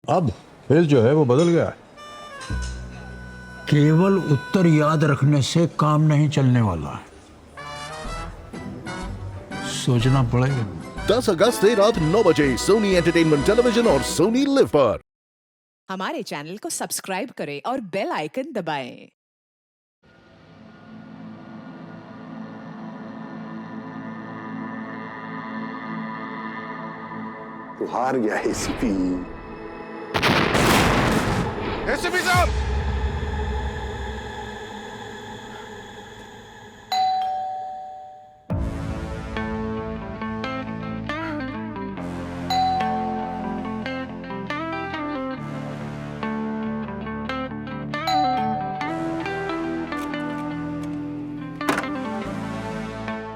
अब फिर जो है वो बदल गया है। केवल उत्तर याद रखने से काम नहीं चलने वाला है, सोचना पड़ेगा। 10 अगस्त से रात 9 बजे सोनी एंटरटेनमेंट टेलीविजन और सोनी लिव पर। हमारे चैनल को सब्सक्राइब करें और बेल आइकन दबाएं। तो हार गया एसीपी। एसीपी साहब,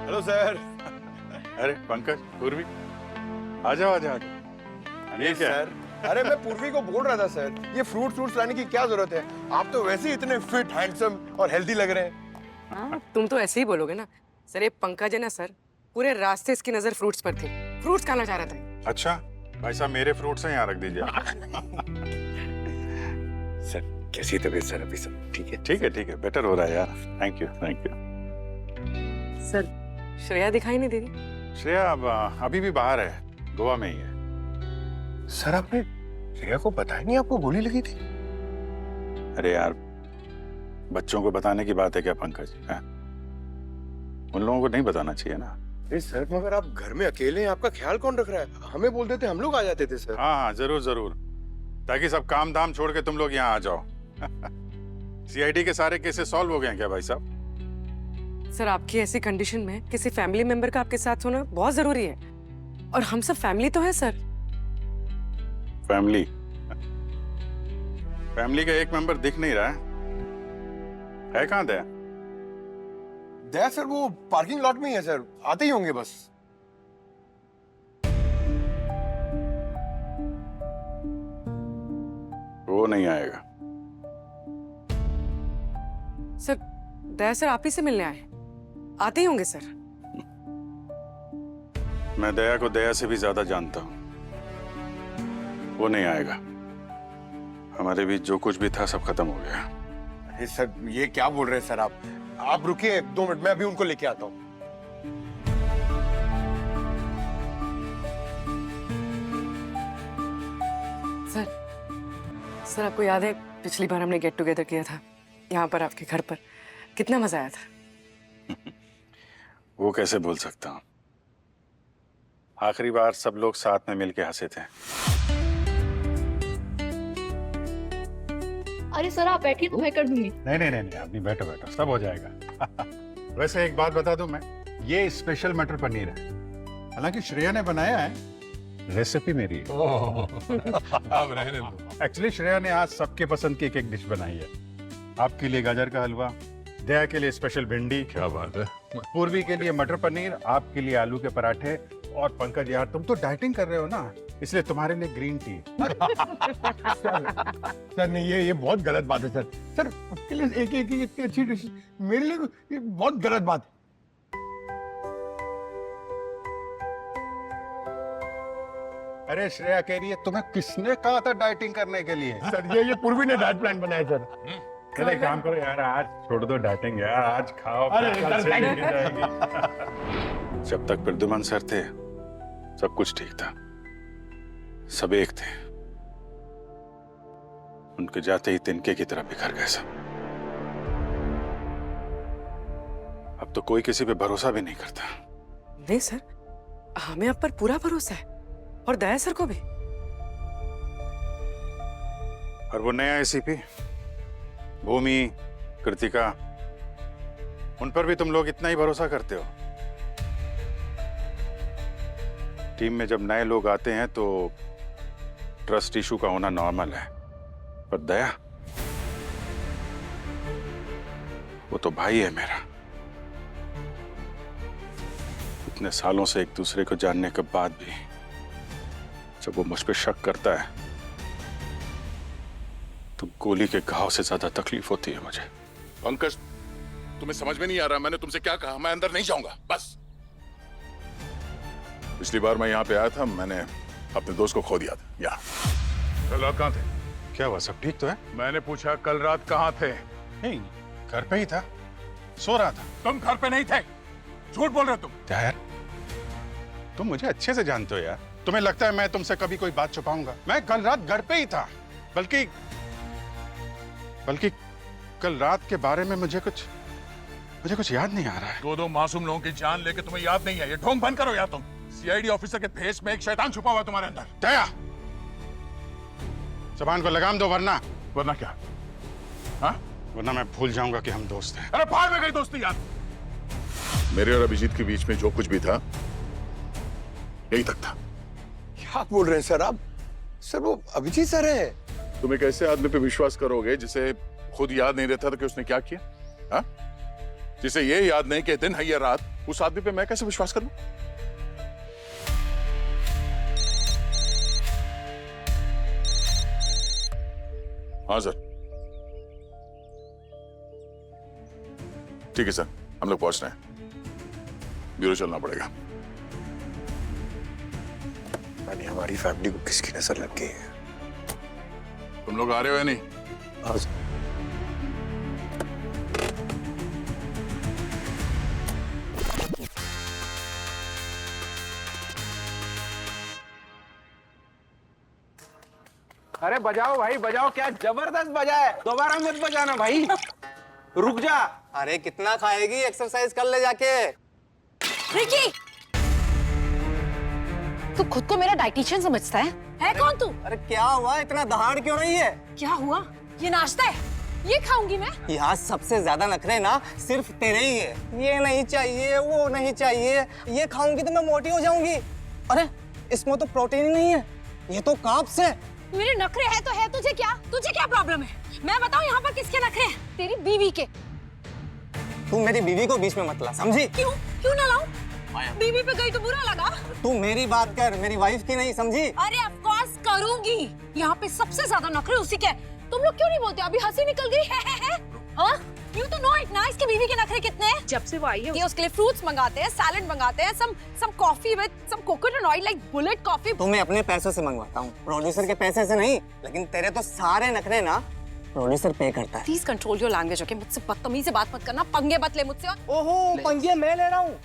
हेलो सर। अरे पंकज, पूर्वी, आ जाओ आ जाओ। ये क्या सर, अरे मैं पूर्वी को बोल रहा था सर, ये फ्रूट्स लाने की क्या जरूरत है? आप तो वैसे ही इतने फिट, हैंडसम और हेल्दी लग रहे हैं। हाँ, तुम तो ऐसे ही बोलोगे ना सर। ये पंकज है ना सर, पूरे रास्ते इसकी नजर फ्रूट्स पर थी, फ्रूट्स खाना चाह रहा था। अच्छा भाई साहब, मेरे फ्रूट्स हैं, यहाँ रख दीजिए। सर कैसी तबीयत सर? अभी सब ठीक है? ठीक है, बेटर हो रहा है यार। Thank you. सर श्रेया दिखाई नहीं दे रही। श्रेया अभी भी बाहर है, गोवा में ही है। सर आपने श्रेया को बताया नहीं आपको गोली लगी थी? अरे यार, बच्चों को बताने की बात है क्या पंकज? है? उन लोगों को नहीं बताना चाहिए ना। अरे सर, मगर आप घर में अकेले हैं, आपका ख्याल कौन रख रहा है? हमें बोल देते, हम लोग आ जाते थे सर। हाँ, जरूर, ताकि सब काम धाम छोड़ के तुम लोग यहाँ आ जाओ। सीआईडी के सारे केसेस सॉल्व हो गए हैं क्या भाई साहब? सर आपकी ऐसी कंडीशन में किसी फैमिली मेंबर का आपके साथ होना बहुत जरूरी है, और हम सब फैमिली तो है सर। फैमिली का एक मेंबर दिख नहीं रहा है कहाँ दया? दया सर वो पार्किंग लॉट में ही है सर, आते ही होंगे बस। वो नहीं आएगा। सर दया सर आप ही से मिलने आए, आते ही होंगे सर। मैं दया को दया से भी ज्यादा जानता हूँ, वो नहीं आएगा। हमारे बीच जो कुछ भी था सब खत्म हो गया। अरे सर ये क्या बोल रहे हैं सर आप रुकिए 2 मिनट, मैं अभी उनको लेके आता हूँ। सर आपको याद है पिछली बार हमने गेट टुगेदर किया था यहाँ पर आपके घर पर, कितना मजा आया था? वो कैसे भूल सकता हूँ? आखिरी बार सब लोग साथ में मिलके हंसे थे। अरे सर आप बैठिए तो मैं कर दूंगी। नहीं, आप नहीं, बैठो, सब हो जाएगा। वैसे एक बात बता दूं मैं, ये स्पेशल मटर पनीर है, हालांकि श्रेया ने बनाया है, रेसिपी मेरी है। अब रहने दो। एक्चुअली श्रेया ने आज सबके पसंद की एक डिश बनाई है। आपके लिए गाजर का हलवा, दया के लिए स्पेशल भिंडी, क्या बात है। पूर्वी के लिए मटर पनीर, आपके लिए आलू के पराठे, और पंकज यार तुम तो डाइटिंग कर रहे हो ना, इसलिए तुम्हारे लिए ग्रीन टी। सर नहीं, ये बहुत गलत बात है सर। सर उसके लिए एक इतनी अच्छी डिश, मेरे लिए ये बहुत गलत बात है। अरे श्रेया कह रही है तुम्हें किसने कहा था डाइटिंग करने के लिए? सर ये पूर्वी ने डाइट प्लान बनाया सर। चले काम करो यार, आज छोड़ दो डाइटिंग यार, आज खाओ। अरे कल सर, से लेके जाएंगे। जब तक प्रद्युमन सर थे सब कुछ ठीक था, सब एक थे। उनके जाते ही तिनके की तरह बिखर गए सब। अब तो कोई किसी पे भरोसा भी नहीं करता। नहीं सर, हमें आप पर पूरा भरोसा है, और दया सर को भी। और वो नया एसीपी भूमि, कृतिका, उन पर भी तुम लोग इतना ही भरोसा करते हो? टीम में जब नए लोग आते हैं तो ट्रस्ट इशू का होना नॉर्मल है, पर दया, वो तो भाई है मेरा। इतने सालों से एक दूसरे को जानने के बाद भी जब वो मुझ पे शक करता है तो गोली के घाव से ज्यादा तकलीफ होती है मुझे। पंकज, तुम्हें समझ में नहीं आ रहा मैंने तुमसे क्या कहा? मैं अंदर नहीं जाऊंगा बस। पिछली बार मैं यहाँ पे आया था, मैंने अपने दोस्त को खो दिया था यहाँ। कल रात कहाँ थे? क्या हुआ, सब ठीक तो है? मैंने पूछा कल रात कहाँ थे? नहीं, घर पे ही था, सो रहा था। तुम घर पे नहीं थे, झूठ बोल रहे हो तुम। यार, तुम मुझे अच्छे से जानते हो यार। तुम्हें लगता है मैं तुमसे कभी कोई बात छुपाऊंगा? मैं कल रात घर पे ही था। बल्कि कल रात के बारे में मुझे कुछ याद नहीं आ रहा है। दो मासूम लोगों की जान लेके तुम्हें याद नहीं है? ये ढोंग बंद करो यार तुम। सीआईडी ऑफिसर के भेष में एक शैतान छुपा हुआ तुम्हारे अंदर। दया, जबान को लगाम दो, वरना क्या? हाँ? वरना मैं भूल जाऊंगा कि हम दोस्त हैं। अरे भाड़ में गई दोस्ती यार। मेरे और अभिजीत के बीच में जो कुछ भी था, यही तक था। क्या बोल रहे हैं सर आप? सर वो अभिजीत सर है। तुम एक ऐसे आदमी पे विश्वास करोगे जिसे खुद याद नहीं रहता था कि उसने क्या किया? हाँ? जिसे ये याद नहीं कि दिन है या रात, उस आदमी पे मैं कैसे विश्वास करूं? हाँ सर, ठीक है सर, हम लोग पहुंच रहे हैं। ब्यूरो चलना पड़ेगा। यानी हमारी फैमिली को किसकी नजर लग गई है? तुम लोग आ रहे हो या नहीं? हाँ सर। अरे बजाओ भाई बजाओ, क्या जबरदस्त बजा है। दोबारा मत बजाना भाई, रुक जा। अरे कितना खाएगी, एक्सरसाइज कर ले जाके। रिकी, तू खुद को मेरा डाइटिशियन समझता है कौन तू? अरे क्या हुआ, इतना दहाड़ क्यों रही है? क्या हुआ? ये नाश्ता है, ये खाऊंगी मैं। यहाँ सबसे ज्यादा नखरे ना सिर्फ तेरे ही है। ये नहीं चाहिए, वो नहीं चाहिए, ये खाऊंगी तो मैं मोटी हो जाऊंगी। अरे इसमें तो प्रोटीन ही नहीं है, ये तो कार्ब्स है। मेरे नखरे है तो है, तुझे क्या प्रॉब्लम है? मैं बताऊं यहाँ पर किसके नखरे हैं? तेरी बीवी के। तू मेरी बीवी को बीच में मत ला, समझी? क्यों ना लाऊं? बीवी पे गई तो बुरा लगा? तू मेरी बात कर, मेरी वाइफ की नहीं, समझी? अरे ऑफ कोर्स करूंगी। यहाँ पे सबसे ज्यादा नखरे उसी के। तुम लोग क्यों नहीं बोलते? अभी हंसी निकल गई है। हाँ? You तो know it ना, इसकी बीवी के नखरे कितने हैं? जब से वो आई है ये उसके लिए फ्रूट्स मंगाते हैं, सैलेड मंगाते हैं, some coffee with some coconut oil like bullet coffee। तो मैं अपने पैसों से मंगवाता हूँ, प्रोड्यूसर के पैसे से नहीं। लेकिन तेरे तो सारे नखरे ना प्रोड्यूसर पे करता है। Please control your language, okay? मुझसे बदतमीजी से बात मत करना, पंगे मत ले मुझसे। ओहो, पंगे मैं ले रहा हूँ।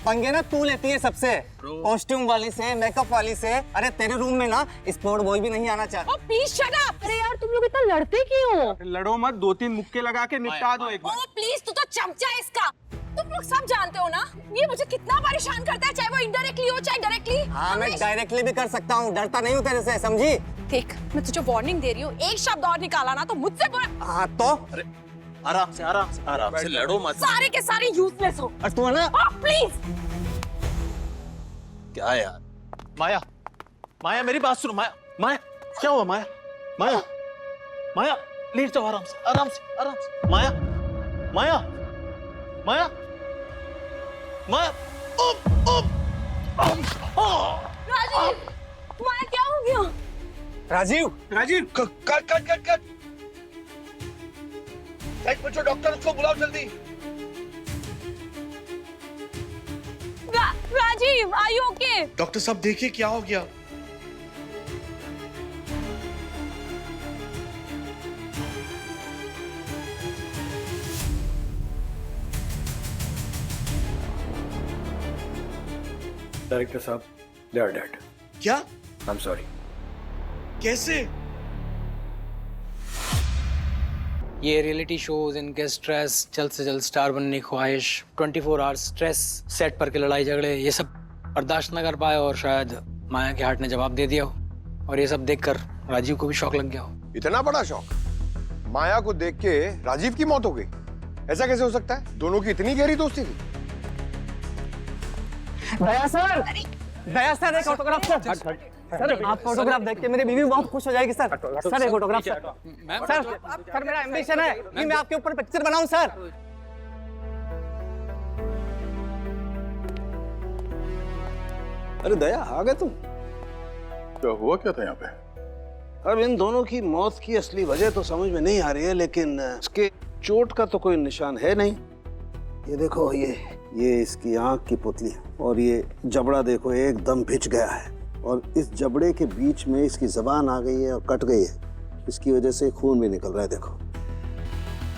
पंगे ना तू लेती है सबसे, कॉस्ट्यूम वाली से, मेकअप वाली से। अरे तेरे रूम में ना स्पोर्ट बॉय भी नहीं आना चाहता। Oh please shut up! अरे यार तुम लोग इतना लड़ते क्यों? लड़ो मत, 2-3 मुक्के लगा के निपटा दो एक बार। Oh please, तू तो चमचा है इसका। तुम लोग सब जानते हो ना, ये मुझे कितना परेशान करता है, चाहे वो इनडायरेक्टली हो चाहे डायरेक्टली। हाँ मैं डायरेक्टली भी कर सकता हूँ, डरता नहीं हूँ तेरे से, समझी? देख, मैं तुझे वार्निंग दे रही हूँ, एक शब्द और निकाला ना तो मुझसे बुरा। हाँ तो आराम से लड़ो मत। सारे के सारे यूजलेस हो। और तू है ना? Oh please! क्या यार? माया मेरी बात सुनो। माया क्या हुआ? माया लेट जाओ, आराम से। माया राजीव, माया क्या हो गया? राजीव कट। साइड पर जो डॉक्टर, उसको बुलाओ जल्दी। Rajiv, are you okay? Doctor साहब देखिए क्या हो गया। डायरेक्टर साहब, they are dead. क्या? I'm sorry. कैसे? ये रियलिटी शोज, इनके स्ट्रेस, जल्द से जल्द स्टार बनने की ख्वाहिश, 24 आवर्स स्ट्रेस, सेट पर के लड़ाई झगड़े, ये सब बर्दाश्त न कर पाए और शायद माया के हार्ट ने जवाब दे दिया हो। और ये सब देखकर राजीव को भी शौक लग गया हो। इतना बड़ा शौक? माया को देख के राजीव की मौत हो गई? ऐसा कैसे हो सकता है? दोनों की इतनी गहरी दोस्ती थी। दया सर एक ऑटोग्राफ सर, आप फोटोग्राफ देख के मेरी बीवी बहुत खुश हो जाएगी सर। सर एक फोटोग्राफ सर मेरा एम्बिशन है कि मैं आपके ऊपर पिक्चर बनाऊं सर। अरे दया, आ गए तुम? क्या हुआ क्या था यहाँ पे? अब इन दोनों की मौत की असली वजह तो समझ में नहीं आ रही है, लेकिन इसके चोट का तो कोई निशान है नहीं। ये देखो, ये इसकी आंख की पुतली और ये जबड़ा देखो एकदम भिज गया है। और इस जबड़े के बीच में इसकी जबान आ गई है और कट गई है, इसकी वजह से खून भी निकल रहा है। देखो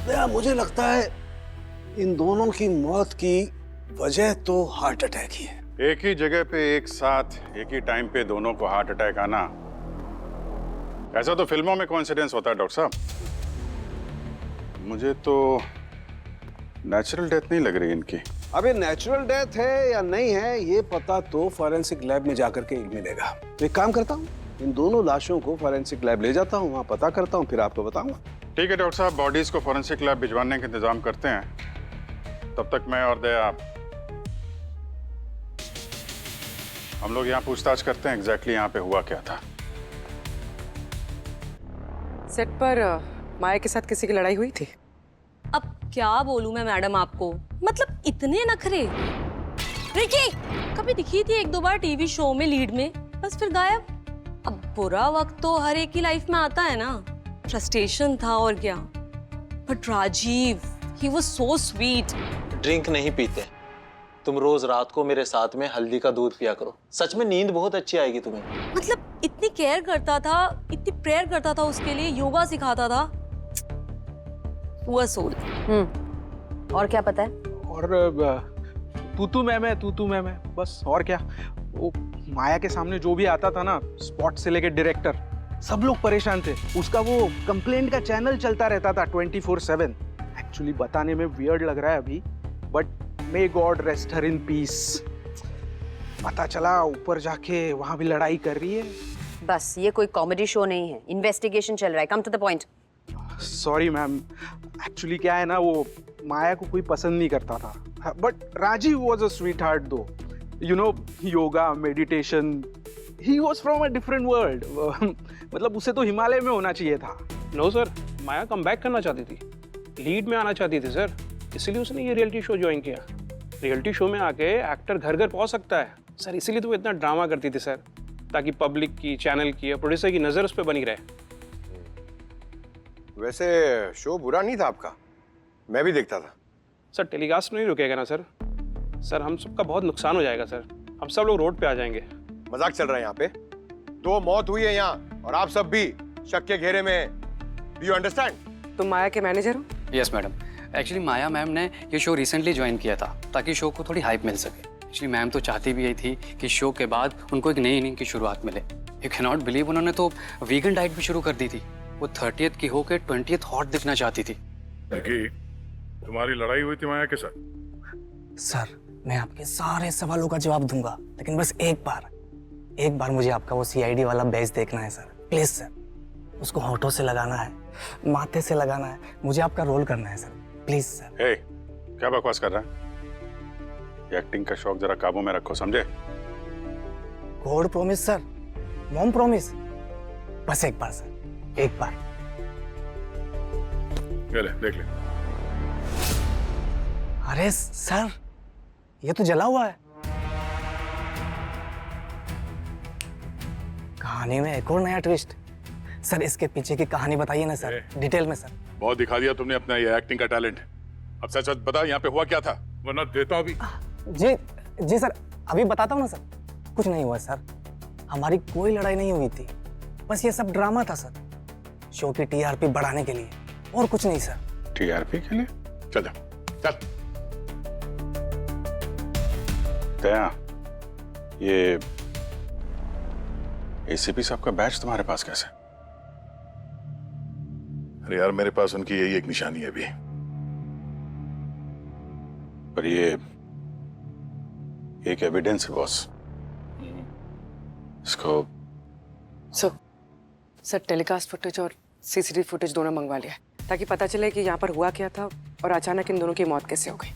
दया, मुझे लगता है इन दोनों की मौत की वजह तो हार्ट अटैक ही है। एक ही जगह पे एक साथ एक ही टाइम पे दोनों को हार्ट अटैक आना, ऐसा तो फिल्मों में कोइंसिडेंस होता है डॉक्टर साहब। मुझे तो नेचुरल डेथ नहीं लग रही इनकी। अबे नेचुरल डेथ है या नहीं है ये पता तो फॉरेंसिक लैब में जाकर के मिलेगा। तो एक काम करता हूँ, इन दोनों लाशों को फॉरेंसिक लैब ले जाता हूँ, वहाँ पता करता हूँ, फिर आपको बताऊंगा। ठीक है डॉक्टर साहब, बॉडीज को फॉरेंसिक लैब भिजवाने का इंतजाम करते हैं। तब तक मैं और दया हम लोग यहाँ पूछताछ करते हैं एग्जैक्टली यहाँ पे हुआ क्या था। सेट पर माया के साथ किसी की लड़ाई हुई थी? अब क्या बोलूं मैं मैडम आपको, मतलब इतने नखरे। रिकी कभी दिखी थी एक दो बार टीवी शो में लीड में, बस फिर गायब। अब बुरा वक्त तो हर एक की लाइफ में आता है ना, फ्रस्ट्रेशन था और क्या। But Rajiv, he was so sweet. Drink नहीं पीते, तुम रोज रात को मेरे साथ में हल्दी का दूध पिया करो, सच में नींद बहुत अच्छी आएगी तुम्हें। मतलब इतनी केयर करता था, इतनी प्रेयर करता था उसके लिए, योगा सिखाता था। वो सोल। और क्या पता है? और तू मैं बस। और क्या, वो माया के सामने जो भी आता था ना, स्पॉट से लेके डायरेक्टर, सब लोग परेशान थे। उसका वो कंप्लेंट का चैनल चलता रहता था 24/7। एक्चुअली बताने में वियर्ड लग रहा है अभी, but may God rest her in peace. पता चला ऊपर जाके वहां भी लड़ाई कर रही है। बस ये कोई कॉमेडी शो नहीं है, इन्वेस्टिगेशन चल रहा है। Come to the point. Sorry ma'am, actually क्या है ना, वो माया को कोई पसंद नहीं करता था, but Rajiv was a sweet heart though. You know, yoga, meditation, he was from a different world. मतलब उसे तो हिमालय में होना चाहिए था। नो सर, माया कमबैक करना चाहती थी, लीड में आना चाहती थी सर, इसीलिए उसने ये रियलिटी शो ज्वाइन किया। रियलिटी शो में आके एक्टर घर घर पहुंच सकता है सर, इसीलिए तो वो इतना ड्रामा करती थी सर, ताकि पब्लिक की, चैनल की, प्रोड्यूसर की नजर उस पर बनी रहे। वैसे शो बुरा नहीं था आपका, मैं भी देखता था। सर टेलीकास्ट नहीं रुकेगा ना सर? सर हम सबका बहुत नुकसान हो जाएगा सर, हम सब लोग रोड पे आ जाएंगे। मजाक चल रहा है यहाँ पे? 2 मौत हुई है यहाँ और आप सब भी शक के घेरे में। Do you understand? तुम माया के मैनेजर हो? यस मैडम, एक्चुअली माया मैम ने ये शो रिसेंटली ज्वाइन किया था ताकि शो को थोड़ी हाइप मिल सके। एक्चुअली मैम तो चाहती भी यही थी कि शो के बाद उनको एक नई इनिंग की शुरुआत मिले। यू कैन नॉट बिलीव, उन्होंने तो वीगन डाइट भी शुरू कर दी थी। वो 30th की होकर 20th हॉट दिखना चाहती थी। तुम्हारी लड़ाई हुई थी माया के साथ? सर, मैं आपके सारे सवालों का जवाब दूंगा, लेकिन बस एक बार मुझे आपका वो CID वाला बैच देखना है सर, प्लीज सर। उसको होठों से लगाना है, माथे से लगाना है, मुझे आपका रोल करना है सर, प्लीज सर। हे, क्या बकवास कर रहा है? ये एक्टिंग का शौक जरा काबू में रखो, समझे? God promise sir, mom promise. बस एक बार सर, एक बार। ये ले, देख ले। अरे सर, ये तो जला हुआ है। कहानी में एक और नया ट्विस्ट। सर, इसके पीछे की कहानी बताइए ना सर, डिटेल में सर। बहुत दिखा दिया तुमने अपना ये एक्टिंग का टैलेंट। अब सच सच बता, यहाँ पे हुआ क्या था, वरना देता अभी। जी सर, अभी बताता हूँ ना सर। कुछ नहीं हुआ सर, हमारी कोई लड़ाई नहीं हुई थी, बस ये सब ड्रामा था सर, शो की TRP बढ़ाने के लिए, और कुछ नहीं सर। TRP के लिए? चल जा, चल। दया, ये ACP साहब का बैच तुम्हारे पास कैसे? अरे यार, मेरे पास उनकी यही एक निशानी है अभी। पर ये एक एविडेंस है बॉस, इसको। सर टेलीकास्ट फुटेज और CCTV फुटेज दोनों मंगवा लिया है, ताकि पता चले कि यहाँ पर हुआ क्या था और अचानक इन दोनों की मौत कैसे हो गई।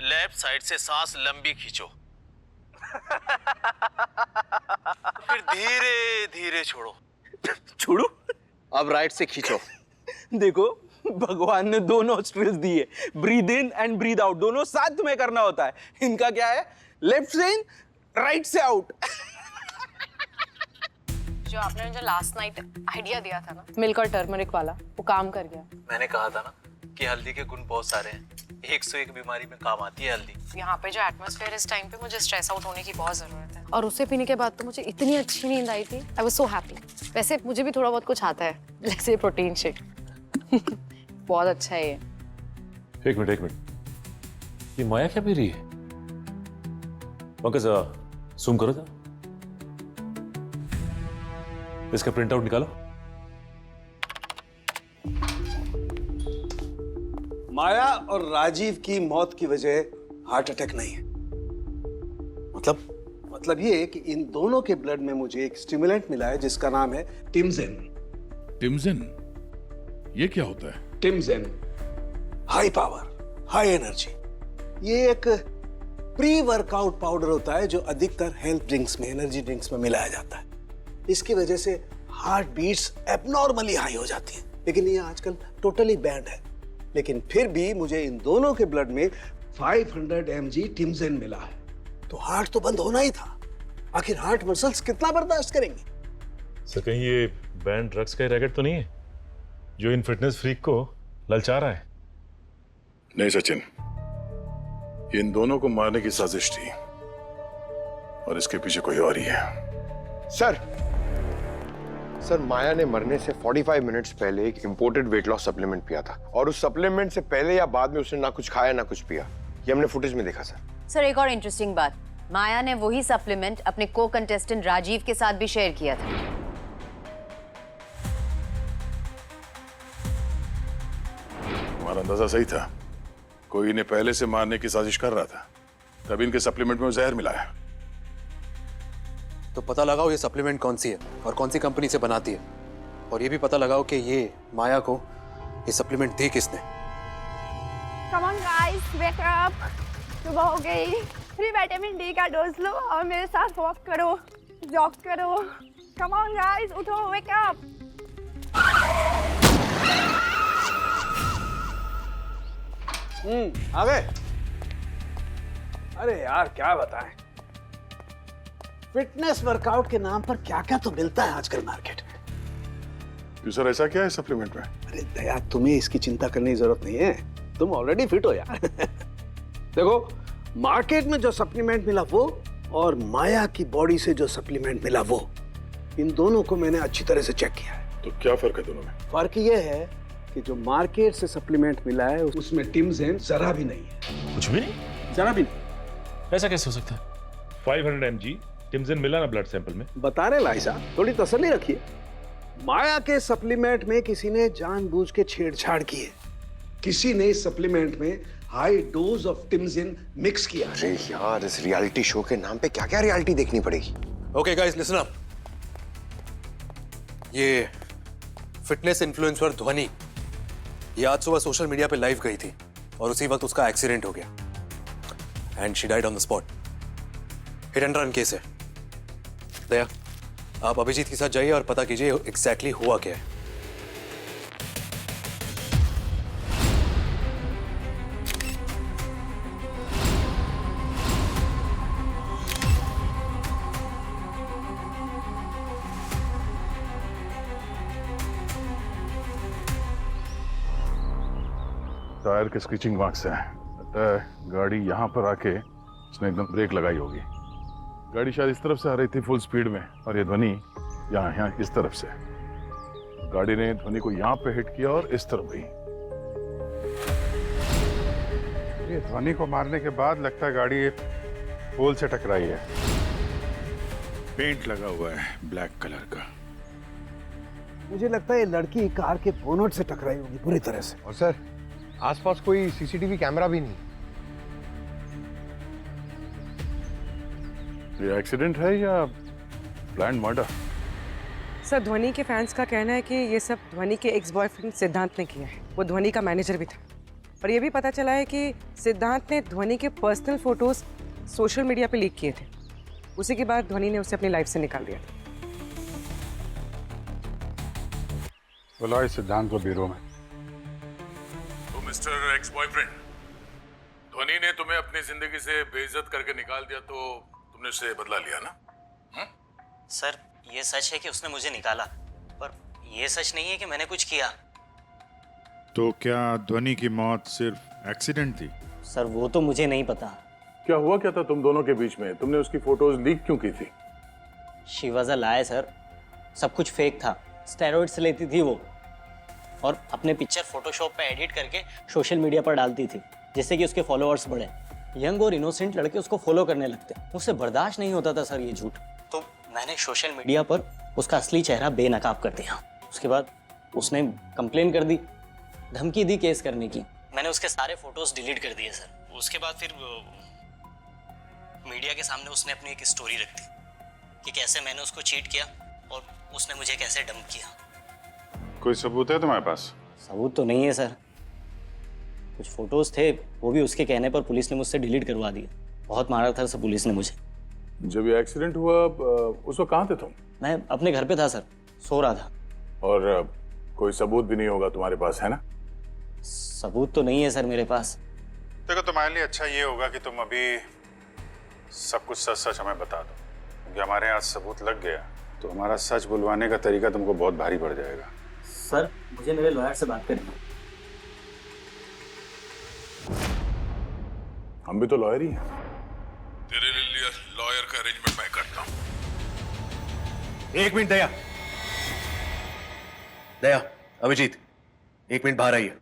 लेफ्ट साइड से सांस लंबी खींचो, फिर धीरे धीरे छोड़ो। अब राइट से खींचो। देखो, भगवान ने 2 नॉस्ट्रिल्स दिए, breathe in and breathe out, दोनों साथ में करना होता है। इनका क्या है, लेफ्ट से इन, राइट से आउट। जो आपने मुझे लास्ट नाइट आइडिया दिया था ना, मिल्क और टर्मरिक वाला, वो काम कर गया। मैंने कहा था ना कि हल्दी के गुण बहुत सारे हैं, 101 बीमारी में काम आती है हल्दी। यहाँ पे जो एटमॉस्फेयर इस टाइम पे, मुझे स्ट्रेस आउट होने की बहुत जरूरत है। और उसे पीने के बाद तो मुझे इतनी अच्छी नींद आई थी, आई वाज सो हैप्पी। वैसे मुझे भी थोड़ा बहुत कुछ आता है, जैसे प्रोटीन शेक। बहुत अच्छा है ये। एक मिनट, ये माया क्या पी रही है? पंकज जूम करो था, इसका प्रिंट आउट निकालो। माया और राजीव की मौत की वजह हार्ट अटैक नहीं है। मतलब ये कि इन दोनों के ब्लड में मुझे एक स्टिमुलेंट मिला है जिसका नाम है टिमजेन। टिमजेन? ये क्या होता है? टिमजेन हाई पावर, हाई एनर्जी। ये एक प्री वर्कआउट पाउडर होता है जो अधिकतर हेल्थ ड्रिंक्स में, एनर्जी ड्रिंक्स में मिलाया जाता है। इसकी वजह से हार्ट बीट्स एबनॉर्मली हाई हो जाती हैं, लेकिन ये आजकल टोटली बैंड है। लेकिन फिर भी मुझे इन दोनों के ब्लड में 500 mg टिमजेन मिला है, तो हार्ट तो बंद होना ही था। आखिर हार्ट मसल्स कितना बर्दाश्त करेंगे? सर कहीं ये बैंड ड्रग्स का रैकेट तो नहीं है जो इन फिटनेस फ्रीक को ललचा रहा है? नहीं सचिन, ये इन दोनों को मारने की साजिश थी और इसके पीछे कोई और ही है। सर माया ने मरने से 45 मिनट्स पहले एक इंपोर्टेड वेट लॉस सप्लीमेंट पिया था, और उस सप्लीमेंट से पहले या बाद में उसने ना कुछ खाया ना कुछ पिया। ये हमने फुटेज में देखा सर। सर एक और इंटरेस्टिंग बात, माया ने वही सप्लीमेंट अपने को कंटेस्टेंट राजीव के साथ भी शेयर किया था। हमारा अंदाजा सही था, कोई इन्हें पहले से मारने की साजिश कर रहा था, तभी इनके सप्लीमेंट में जहर मिलाया। तो पता लगाओ ये सप्लीमेंट कौन सी है और कौन सी कंपनी से बनाती है, और ये भी पता लगाओ कि ये माया को ये सप्लीमेंट दी किसने। Come on guys, wake up! सुबह हो गई, फ्री विटामिन डी का डोज लो और मेरे साथ वॉक करो, जॉग करो। Come on guys, उठो, wake up! आ गए? अरे यार क्या बताएं, फिटनेस वर्कआउट के नाम पर क्या क्या तो मिलता है आजकल मार्केट में। क्यों सर, ऐसा क्या है सप्लीमेंट में? अरे दया, तुम्हें इसकी चिंता करने की जरूरत नहीं है, तुम ऑलरेडी फिट हो यार। देखो, मार्केट में जो सप्लीमेंट मिला वो और माया की बॉडी से जो सप्लीमेंट मिला वो, इन दोनों को मैंने अच्छी तरह से चेक किया है। तो क्या फर्क है दोनों में? फर्क ये है कि जो मार्केट से सप्लीमेंट मिला है उसमें टिमजेन जरा भी नहीं है। कुछ भी नहीं? जरा भी नहीं। ऐसा कैसे हो सकता है? 500 mg टिमजेन मिला ना ब्लड सैंपल में। बता रहे भाई साहब, थोड़ी तसल्ली रखिए। माया के सप्लीमेंट में किसी ने जानबूझ के छेड़छाड़ की है, किसी ने इस सप्लीमेंट में हाई डोज ऑफ टिमजेन मिक्स किया। अरे यार, इस रियलिटी शो के नाम पे क्या क्या रियलिटी देखनी पड़ेगी। Okay guys, listen up. ये फिटनेस इन्फ्लुएंसर ध्वनि ये आज सुबह सोशल मीडिया पे लाइव गई थी और उसी वक्त उसका एक्सीडेंट हो गया and she died on the spot. Hit and run case है। दया, आप अभिजीत के साथ जाइए और पता कीजिए एग्जैक्टली हुआ क्या है। टायर के स्क्रीचिंग मार्क्स हैं। लगता है गाड़ी यहाँ पर आके उसने एकदम ब्रेक लगाई होगी। गाड़ी शायद इस तरफ से आ रही थी फुल स्पीड में, और ये ध्वनि यहाँ इस तरफ से। गाड़ी ने ध्वनि को यहाँ पे हिट किया और इस तरफ गई। ये ध्वनि को मारने के बाद लगता है गाड़ी पोल से टकराई है। पेंट लगा हुआ है ब्लैक कलर का। मुझे लगता है ये लड़की कार के बोनट से टकराई होगी पूरी तरह से। और सर, आसपास कोई सीसीटीवी कैमरा भी नहीं। ये एक्सीडेंट है या प्लान्ड मर्डर? सर ध्वनि के फैंस का कहना है कि ये सब ध्वनि के एक्स बॉयफ्रेंड सिद्धांत ने किया है। वो ध्वनि का मैनेजर भी था। और ये भी पता चला है कि सिद्धांत ने ध्वनि के पर्सनल फोटोज सोशल मीडिया पे लीक किए थे। उसी के बाद ध्वनि ने उसे अपनी लाइफ से निकाल दिया। बुलाओ इस सिद्धांत को ब्यूरो में। तो मिस्टर एक्स बॉयफ्रेंड, ध्वनि ने तुम्हें अपनी जिंदगी से बेइज्जत करके निकाल दिया तो तुमने उससे बदला लिया ना? सर ये सच है कि उसने मुझे निकाला, पर ये सच नहीं है कि मैंने कुछ किया। तो क्या ध्वनि की मौत सिर्फ एक्सीडेंट थी? सर वो तो मुझे नहीं पता। क्या हुआ क्या था तुम दोनों के बीच में? तुमने उसकी फोटोज लीक क्यों की थी? She was a liar sir, सब कुछ फेक था। स्टेरॉइड्स लेती थी वो और अपने पिक्चर फोटोशॉप पे एडिट करके सोशल मीडिया पर डालती थी, जिससे कि उसके फॉलोअर्स बढ़े। यंग और इनोसेंट लड़के उसको फॉलो करने लगते। मुझसे बर्दाश्त नहीं होता था सर ये झूठ, तो मैंने सोशल मीडिया पर उसका असली चेहरा बेनकाब कर दिया। उसके बाद उसने कंप्लेन कर दी, धमकी दी केस करने की। मैंने उसके सारे फोटोज डिलीट कर दिए सर। उसके बाद फिर मीडिया के सामने उसने अपनी एक स्टोरी रख दी कि कैसे मैंने उसको चीट किया और उसने मुझे कैसे डंप किया। कोई सबूत है तुम्हारे पास? सबूत तो नहीं है सर, कुछ फोटोज थे, वो भी उसके कहने पर पुलिस ने मुझसे डिलीट करवा दिए। बहुत मारा था सर पुलिस ने मुझे। जब ये एक्सीडेंट हुआ उस वक्त कहाँ थे तुम? मैं अपने घर पे था सर, सो रहा था। और कोई सबूत भी नहीं होगा तुम्हारे पास, है ना? सबूत तो नहीं है सर मेरे पास। देखो तुम्हारे लिए अच्छा ये होगा कि तुम अभी सब कुछ सच सच हमें बता दो, क्योंकि हमारे यहाँ सबूत लग गया तो हमारा सच बुलवाने का तरीका तुमको बहुत भारी पड़ जाएगा। सर मुझे मेरे लॉयर से बात करनी है। हम भी तो लॉयर ही हैं। तेरे लिए लॉयर का अरेंजमेंट मैं करता हूँ। एक मिनट दया, दया, अभिजीत, एक मिनट बाहर आइए।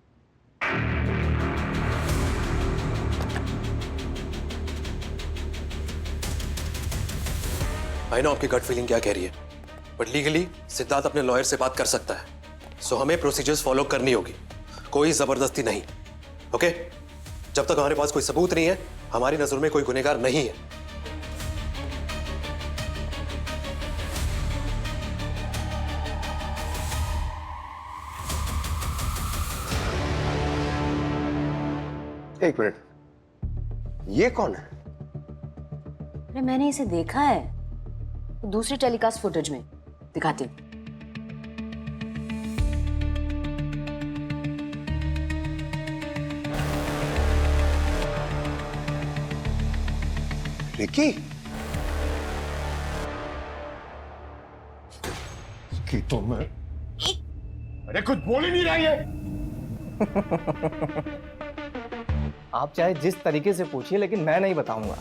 आई नो आपकी गट फीलिंग क्या कह रही है, बट लीगली सिद्धार्थ अपने लॉयर से बात कर सकता है, सो हमें प्रोसीजर्स फॉलो करनी होगी, कोई जबरदस्ती नहीं। ओके? जब तक हमारे पास कोई सबूत नहीं है, हमारी नजर में कोई गुनहगार नहीं है। एक मिनट, ये कौन है? अरे मैंने इसे देखा है, दूसरी टेलीकास्ट फुटेज में दिखाती हूँ। रिकी? कि तो मैं, अरे कुछ बोल ही नहीं रही है। आप चाहे जिस तरीके से पूछिए, लेकिन मैं नहीं बताऊंगा।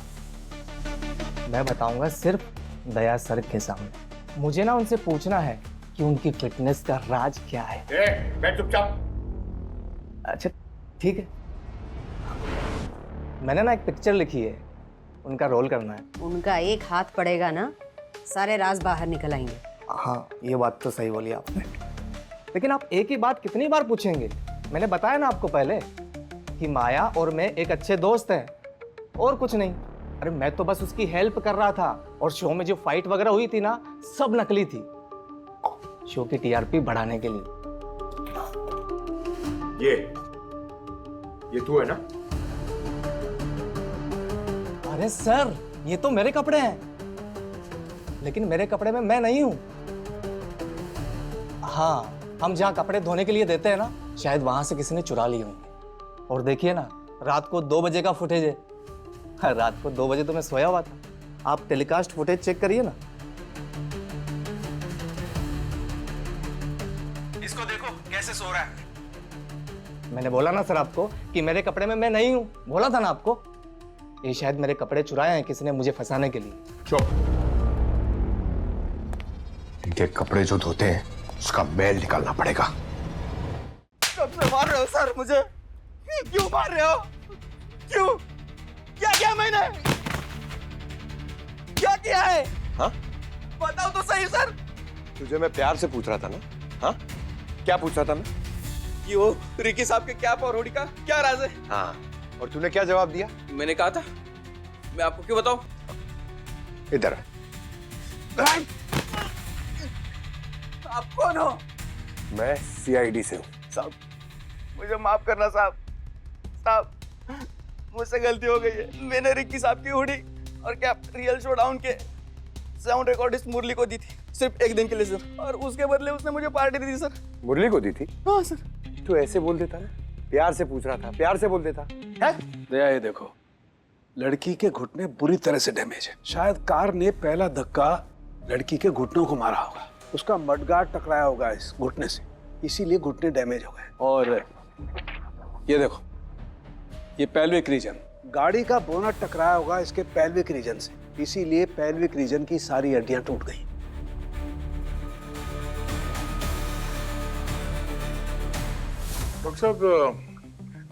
मैं बताऊंगा सिर्फ दया सर के सामने। मुझे ना उनसे पूछना है कि उनकी फिटनेस का राज क्या है। मैं चुपचाप। अच्छा ठीक है, मैंने ना एक पिक्चर लिखी है, उनका रोल करना है। उनका एक हाथ पड़ेगा ना, सारे राज बाहर निकल आएंगे। हाँ ये बात तो सही बोली आपने, लेकिन आप एक ही बात कितनी बार पूछेंगे? मैंने बताया ना आपको पहले कि माया और मैं एक अच्छे दोस्त हैं, और कुछ नहीं। अरे मैं तो बस उसकी हेल्प कर रहा था, और शो में जो फाइट वगैरह हुई थी ना, सब नकली थी, शो की टीआरपी बढ़ाने के लिए। ये तू है ना? अरे सर ये तो मेरे कपड़े हैं, लेकिन मेरे कपड़े में मैं नहीं हूं। हाँ, हम जहां कपड़े धोने के लिए देते हैं ना, शायद वहां से किसी ने चुरा लिए होंगे। और देखिए ना, रात को 2 बजे का फुटेज है। हाँ, रात को 2 बजे तो मैं सोया हुआ था। आप टेलीकास्ट फुटेज चेक करिए ना। इसको देखो कैसे सो रहा है। मैंने बोला ना सर आपको कि मेरे कपड़े में मैं नहीं हूं, बोला था ना आपको। ये शायद मेरे कपड़े चुराए हैं किसी ने मुझे फंसाने के लिए। चुप। इनके कपड़े जो धोते हैं उसका मैल निकालना पड़ेगा। कब से मार रहे हो सर मुझे? क्यों मार रहे हो? क्यों? क्या किया मैंने? क्या किया है? हाँ? बताओ तो सही सर। तुझे मैं प्यार से पूछ रहा था ना? हाँ? क्या पूछ रहा था मैं? कि वो रिकी साहब के कैप और हुडी का क्या राज है? हाँ। और तूने क्या जवाब दिया? मैंने कहा था, मैं आपको क्यों बताऊं? इधर। आप कौन हो? मैं सीआईडी से हूँ। साहब मुझे माफ करना साहब। साहब मुझसे गलती हो गई है। मैंने रिकी साहब की हुडी और कैप रियल शोडाउन के साउंड रिकॉर्डिस्ट मुरली को दी थी, सिर्फ 1 दिन के लिए सर, और उसके बदले उसने मुझे पार्टी दी थी सर। मुरली को दी थी? हाँ सर। तू ऐसे बोल देता ना, प्यार से पूछ रहा था, प्यार से बोल देता है? दया ये देखो, लड़की के घुटने बुरी तरह से डैमेज है। शायद कार ने पहला धक्का लड़की के घुटनों को मारा होगा। उसका मडगार्ड टकराया होगा इस घुटने से, इसीलिए घुटने डैमेज हो गए। और ये देखो, ये पेल्विक रीजन, गाड़ी का बोनट टकराया होगा इसके पेल्विक रीजन से, इसीलिए पेल्विक रीजन की सारी हड्डियां टूट गई। डॉक्टर साहब,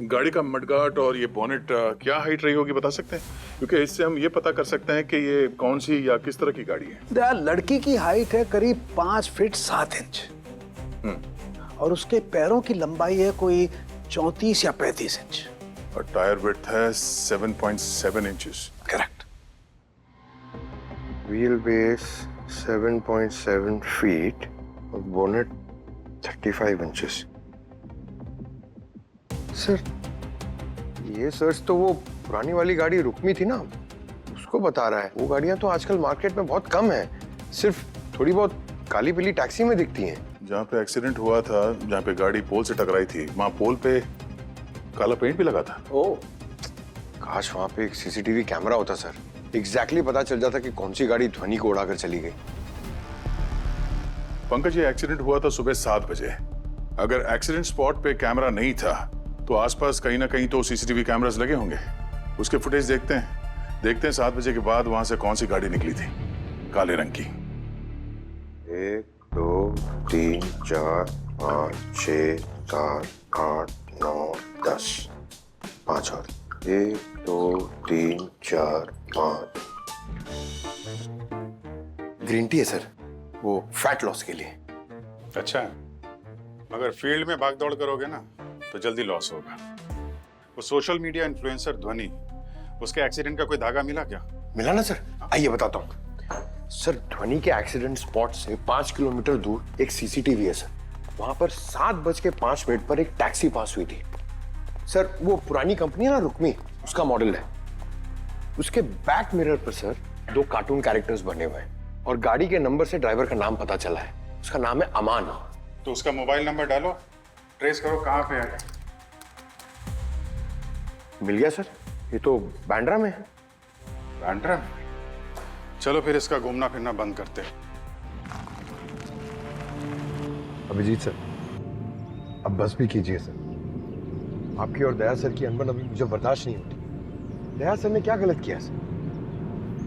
गाड़ी का मडगार्ड और ये बोनेट क्या हाइट रही होगी बता सकते हैं? क्योंकि इससे हम ये पता कर सकते हैं कि ये कौन सी या किस तरह की गाड़ी है। लड़की की हाइट है करीब 5 फीट 7 इंच और उसके पैरों की लंबाई है कोई 34 या 35 इंच और टायर विड्थ है 7.7 inches. Correct. Wheel base 7.7 feet और बोनेट 35 इंचेस। सर, ये सर्च तो वो पुरानी वाली गाड़ी रुक्मी थी ना, उसको बता रहा है। वो गाड़ियां तो आजकल मार्केट में बहुत कम है, सिर्फ थोड़ी बहुत काली पीली टैक्सी में दिखती हैं। जहाँ पे एक्सीडेंट हुआ था, जहाँ पे गाड़ी पोल से टकराई थी, वहाँ पोल पे काला पेंट भी लगा था। ओह, काश वहाँ पे एक सीसीटीवी कैमरा होता सर, एग्जैक्टली पता चल जाता कि कौन सी गाड़ी ध्वनि को उड़ाकर चली गई। पंकज, ये एक्सीडेंट हुआ था सुबह 7 बजे। अगर एक्सीडेंट स्पॉट पे कैमरा नहीं था तो आसपास कहीं ना कहीं तो सीसीटीवी कैमरास लगे होंगे। उसके फुटेज देखते हैं 7 बजे के बाद वहां से कौन सी गाड़ी निकली थी काले रंग की। 1 2 3 4 5 6 7 8 9 10 5 और 1 2 3 4 5। ग्रीन टी है सर, वो फैट लॉस के लिए। अच्छा, मगर फील्ड में भाग दौड़ करोगे ना तो जल्दी लॉस होगा। वो सोशल मीडिया इन्फ्लुएंसर ध्वनि, उसके एक्सीडेंट का कोई धागा मिला क्या? मिला ना सर, आइए बताता हूँ। सर, ध्वनि के एक्सीडेंट स्पॉट से 5 किलोमीटर दूर एक सीसीटीवी है सर। वहां पर 7:05 पर एक टैक्सी पास हुई थी सर। वो पुरानी कंपनी है ना रुक्मी, उसका मॉडल है। उसके बैक मिरर पर सर 2 कार्टून कैरेक्टर्स बने हुए हैं और गाड़ी के नंबर से ड्राइवर का नाम पता चला है। उसका नाम है अमान। तो उसका मोबाइल नंबर डालो, ट्रेस करो कहाँ पे है। मिल गया सर, ये तो बांद्रा में है। बांद्रा में? चलो फिर इसका घूमना फिरना बंद करते हैं। अभिजीत सर, अब बस भी कीजिए सर। आपकी और दया सर की अनबन अभी मुझे बर्दाश्त नहीं होती। दया सर ने क्या गलत किया सर?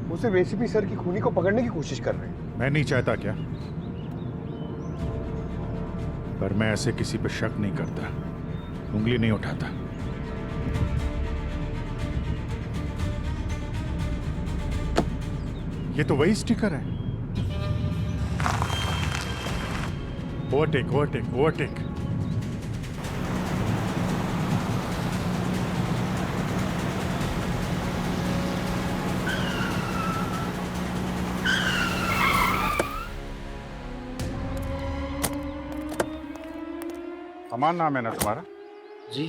वो सिर्फ एसीपी सर की खूनी को पकड़ने की कोशिश कर रहे हैं। मैं नहीं चाहता क्या, पर मैं ऐसे किसी पे शक नहीं करता, उंगली नहीं उठाता। ये तो वही स्टिकर है। Overtake overtake overtake. अमान नाम है ना तुम्हारा? जी।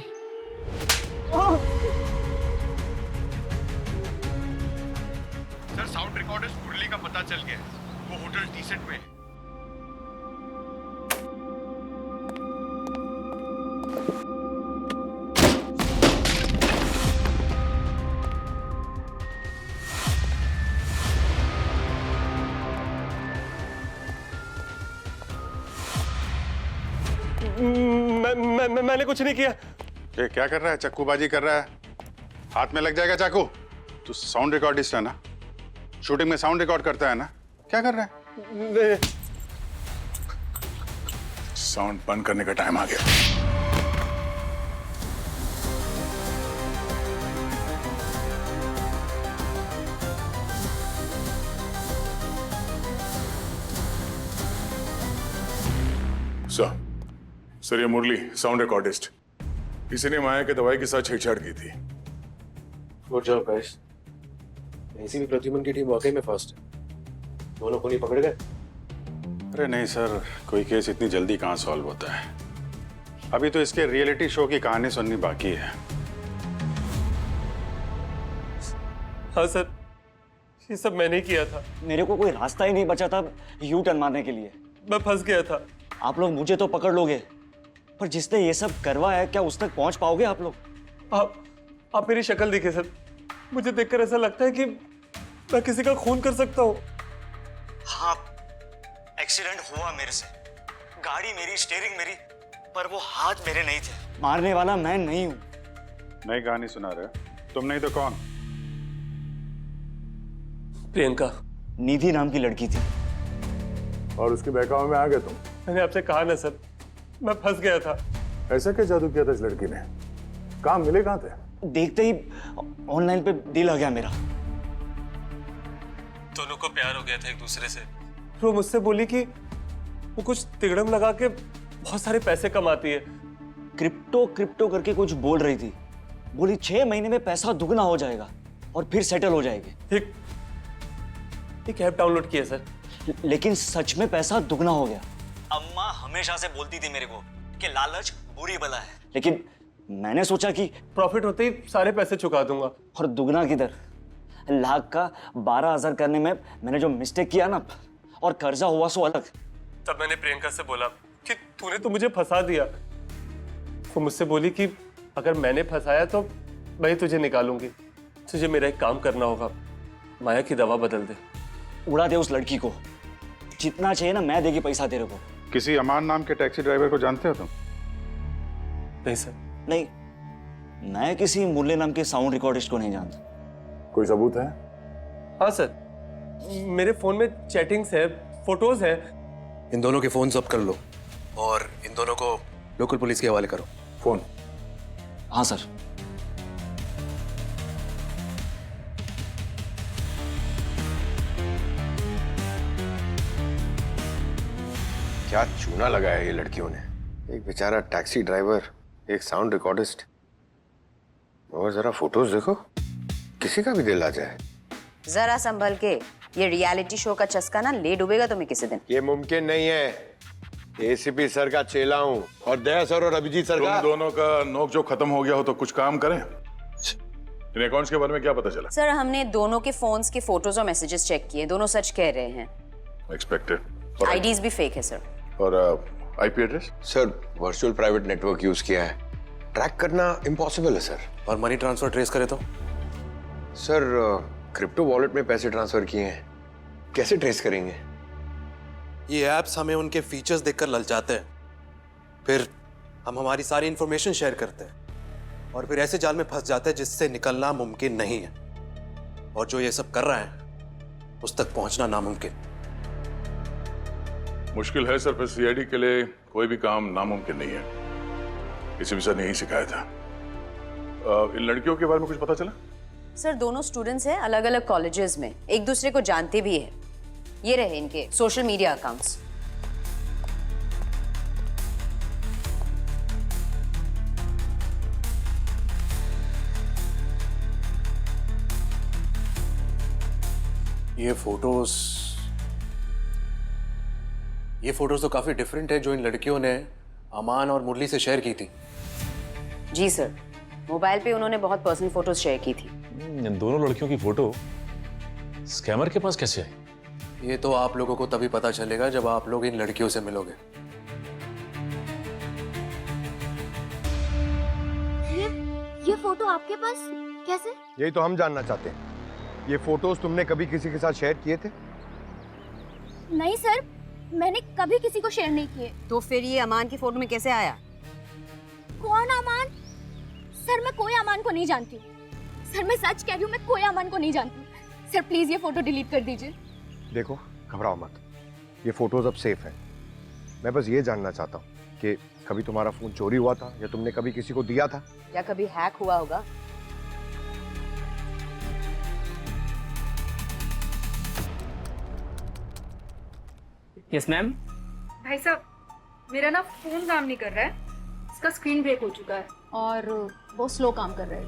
सर, साउंड रिकॉर्डर्स मुरली का पता चल गया। वो होटल डीसेंट में है। मैंने कुछ नहीं किया। ये क्या कर रहा है? चक्कूबाजी कर रहा है, हाथ में लग जाएगा चाकू। तू साउंड रिकॉर्डिस्ट है ना, शूटिंग में साउंड रिकॉर्ड करता है ना, क्या कर रहा है? साउंड बंद करने का टाइम आ गया। सर, ये मुरली साउंड रिकॉर्डिस्ट, किसी ने माया के दवाई के साथ छेड़छाड़ की थी। Good job guys. ACP Pradyuman की टीम वाकई में फास्ट है। दोनों को नहीं पकड़ गए? अरे नहीं सर, कोई केस इतनी जल्दी कहाँ सॉल्व होता है। अभी तो इसके रियलिटी शो की कहानी सुननी बाकी है। हाँ सर, ये सब मैंने ही किया था। मेरे को कोई रास्ता ही नहीं बचा था यू टर्न मारने के लिए। मैं फंस गया था। आप लोग मुझे तो पकड़ लोगे, पर जिसने ये सब करवाया क्या उस तक पहुंच पाओगे आप लोग? आप मेरी शक्ल देखिए सर, मुझे देखकर ऐसा लगता है कि मैं किसी का खून कर सकता हूँ। हाँ, एक्सीडेंट हुआ मेरे से। गाड़ी मेरी, स्टीयरिंग मेरी, पर वो हाथ मेरे नहीं थे। मारने वाला मैं नहीं हूँ। नई कहानी सुना रहे हो? तुम नहीं तो कौन? प्रियंका, निधि नाम की लड़की थी। और उसके बहकावे में आ गए तुम? मैंने आपसे कहा ना सर, मैं फंस गया था। ऐसा क्या जादू किया था इस लड़की ने? काम मिले कहाँ थे? देखते ही ऑनलाइन पे डील आ गया मेरा। दोनों को प्यार हो गया था एक दूसरे से। वो मुझसे बोली कि वो कुछ तिगड़म लगा के बहुत सारे पैसे कमाती है। क्रिप्टो क्रिप्टो करके कुछ बोल रही थी। बोली 6 महीने में पैसा दुगना हो जाएगा और फिर सेटल हो जाएगी। एक ऐप डाउनलोड किया सर। लेकिन सच में पैसा दुगना हो गया। अम्मा हमेशा से बोलती थी मेरे को कि लालच बुरी बला है, लेकिन मैंने सोचा कि प्रॉफिट होते ही सारे पैसे चुका दूंगा। और दुगना किधर, लाख का 12,000 करने में मैंने जो मिस्टेक किया ना, और कर्जा हुआ सो अलग। तब मैंने प्रियंका से बोला कि तूने तो मुझे फंसा दिया। वो मुझसे बोली कि अगर मैंने फंसाया तो मैं तुझे निकालूंगी। तुझे मेरा एक काम करना होगा, माया की दवा बदल दे। उड़ा दे उस लड़की को, जितना चाहिए ना मैं देगी पैसा तेरे को। किसी अमान नाम के टैक्सी ड्राइवर को जानते हो तुम? नहीं सर। नहीं, मैं किसी मुल्ले नाम के साउंड रिकॉर्डिस्ट को नहीं जानता। कोई सबूत है? हाँ सर, मेरे फोन में चैटिंग्स है, फोटोज है। इन दोनों के फोन जब्त कर लो और इन दोनों को लोकल पुलिस के हवाले करो। फोन? हाँ सर। क्या चूना लगाया ये लड़कियों ने। एक बेचारा टैक्सी ड्राइवर, एक साउंड रिकॉर्डिस्ट, और जरा फोटोज देखो, किसी का भी दिल आ जाए। जरा संभल के, ये रियलिटी शो का चस्का ना ले डूबेगा तुम्हें किसी दिन। ये मुमकिन नहीं है। एसीपी सर का चेला हूँ और दया सर और अभिजीत सर का। तुम दोनों का नोक जो खत्म हो गया हो तो कुछ काम करें। इन अकाउंट्स के बारे में क्या पता चला? सर हमने दोनों के फोन्स के फोटोज और मैसेजेस चेक किए, दोनों सच कह रहे हैं। एक्सपेक्टेड। आईडीज भी फेक है सर। और IP address? Sir virtual private network use किया है, ट्रैक करना इम्पॉसिबल है सर। और मनी ट्रांसफर ट्रेस करे तो? सर क्रिप्टो वॉलेट में पैसे ट्रांसफर किए हैं, कैसे ट्रेस करेंगे? ये ऐप्स हमें उनके फीचर्स देखकर ललचाते हैं, फिर हम हमारी सारी इंफॉर्मेशन शेयर करते हैं और फिर ऐसे जाल में फंस जाते हैं जिससे निकलना मुमकिन नहीं है। और जो ये सब कर रहा है उस तक पहुंचना नामुमकिन। मुश्किल है सर, पर सीआईडी के लिए कोई भी काम नामुमकिन नहीं है। इसे भी सर ने यही सिखाया था। इन लड़कियों के बारे में कुछ पता चला? सर दोनों स्टूडेंट्स हैं अलग अलग कॉलेजेस में, एक दूसरे को जानते भी हैं। ये रहे इनके सोशल मीडिया अकाउंट्स। ये फोटोज तो काफी डिफरेंट है जो इन लड़कियों ने अमान और मुरली से शेयर की थी। जी सर, मोबाइल पे उन्होंने बहुत पर्सनल फोटोज शेयर की थी। इन दोनों लड़कियों की फोटो स्कैमर के पास कैसे आई? ये तो आप लोगों को तभी पता चलेगा जब आप लोग इन लड़कियों से मिलोगे। ये फोटो आपके पास कैसे? यही तो हम जानना चाहते हैं। ये फोटोज तुमने कभी किसी के साथ शेयर किए थे? नहीं सर, मैंने कभी किसी को शेयर नहीं किए। तो फिर ये अमान की फोटो में कैसे आया? कौन अमान? सर मैं कोई अमान को नहीं जानती हूँ। सर मैं सच कह रही हूँ, मैं कोई अमान को नहीं जानती हूँ। सर प्लीज ये फोटो डिलीट कर दीजिए। देखो घबराओ मत, ये फोटोज अब सेफ है। मैं बस ये जानना चाहता हूँ कि कभी तुम्हारा फोन चोरी हुआ था या तुमने कभी किसी को दिया था? या कभी हैक हुआ होगा? Yes ma'am. भाई साहब, मेरा ना फोन काम नहीं कर रहा है, इसका स्क्रीन ब्रेक हो चुका है और वो स्लो काम कर रहा है।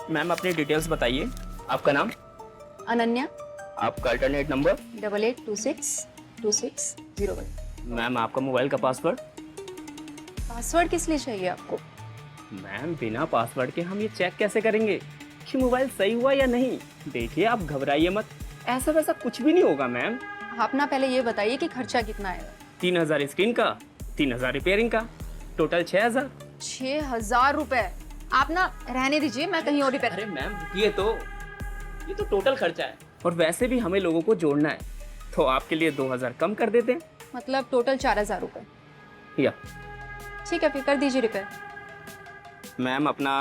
मैम अपनी डिटेल्स बताइए। आपका नाम? अनन्या। आपका अल्टरनेट नंबर? 88262601। मैम आपका मोबाइल का पासवर्ड? पासवर्ड किस लिए चाहिए आपको? मैम बिना पासवर्ड के हम ये चेक कैसे करेंगे कि मोबाइल सही हुआ या नहीं? देखिए आप घबराइए मत, ऐसा वैसा कुछ भी नहीं होगा मैम। आप ना पहले ये बताइए कि खर्चा कितना आएगा? 3000 स्क्रीन का, 3000 रिपेयरिंग का, टोटल 6000। 6000 रुपए? आप ना रहने दीजिए, मैं कहीं और रिपेयर। अरे मैम रुकिए तो, ये तो टोटल खर्चा है। और वैसे भी हमें लोगों को जोड़ना है, तो आपके लिए 2000 कम कर देते हैं। मतलब टोटल 4000 रुपये। या ठीक है, फिर कर दीजिए रिपेयर। मैम अपना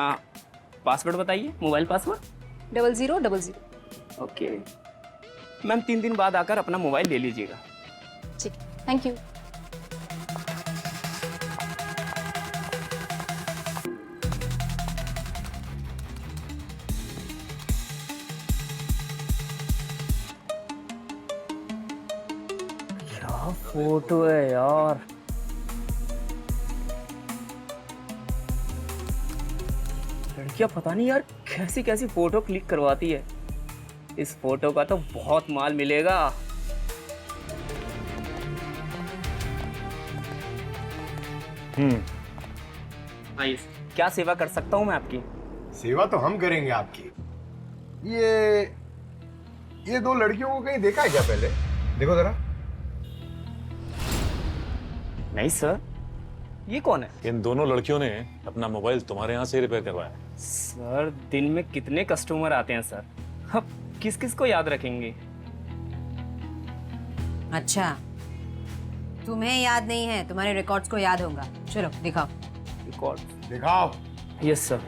पासवर्ड बताइए, मोबाइल पासवर्ड। 0000। ओके मैम, 3 दिन बाद आकर अपना मोबाइल ले लीजिएगा। ठीक, थैंक यू। क्या फोटो है यार, लड़कियां पता नहीं यार कैसी कैसी फोटो क्लिक करवाती है। इस फोटो का तो बहुत माल मिलेगा। नाइस, क्या सेवा कर सकता हूँ मैं आपकी? सेवा तो हम करेंगे आपकी। ये दो लड़कियों को कहीं देखा है क्या पहले? देखो जरा। नहीं सर, ये कौन है? इन दोनों लड़कियों ने अपना मोबाइल तुम्हारे यहाँ से रिपेयर करवाया। सर दिन में कितने कस्टमर आते हैं सर, अब किस किस को याद रखेंगे? अच्छा, तुम्हें याद नहीं है, तुम्हारे रिकॉर्ड्स को याद होगा। चलो दिखाओ। रिकॉर्ड दिखाओ। Yes sir.